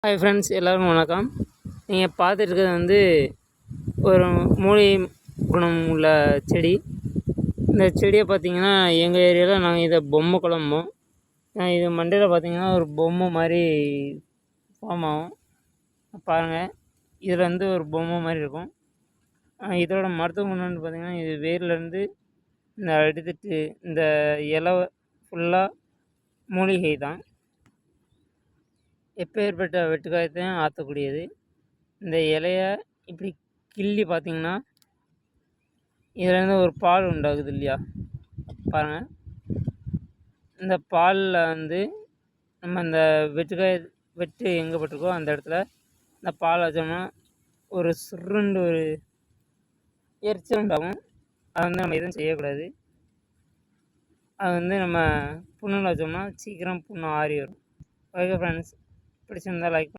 Hi friends, எல்லோருக்கும் வணக்கம். நீங்கள் பார்த்துட்டு இருக்கிறது வந்து ஒரு மூலிகை குணம் உள்ள செடி. இந்த செடியை பார்த்திங்கன்னா எங்கள் ஏரியாவில் நாங்கள் இதை பொம்மை குழம்போம். இது மண்டையில் பார்த்திங்கன்னா ஒரு பொம்மை மாதிரி ஃபார்ம் ஆகும். பாருங்கள், இதில் வந்து ஒரு பொம்மை மாதிரி இருக்கும். இதோட மருத்துவ குணம்னு பார்த்திங்கன்னா இது வேர்லேருந்து இந்த எடுத்துட்டு இந்த இலை ஃபுல்லாக மூலிகை தான். எப்பேற்பட்ட வெட்டுக்காயத்தையும் ஆற்றக்கூடியது. இந்த இலைய இப்படி கிள்ளி பார்த்திங்கன்னா இதுலேருந்து ஒரு பால் உண்டாகுது இல்லையா, பாருங்கள். இந்த பாலில் வந்து நம்ம இந்த வெட்டு எங்கே பட்டிருக்கோ அந்த இடத்துல இந்த பால் வச்சோம்னா ஒரு சுருண்டு ஒரு எரிச்சல் உண்டாகும். அதை வந்து நம்ம எதுவும் செய்யக்கூடாது. அது வந்து நம்ம புண்ணில் வச்சோம்னா சீக்கிரம் புண்ணு ஆறி வரும். ஓகே ஃப்ரெண்ட்ஸ், பிடிச்சிருந்தால் லைக்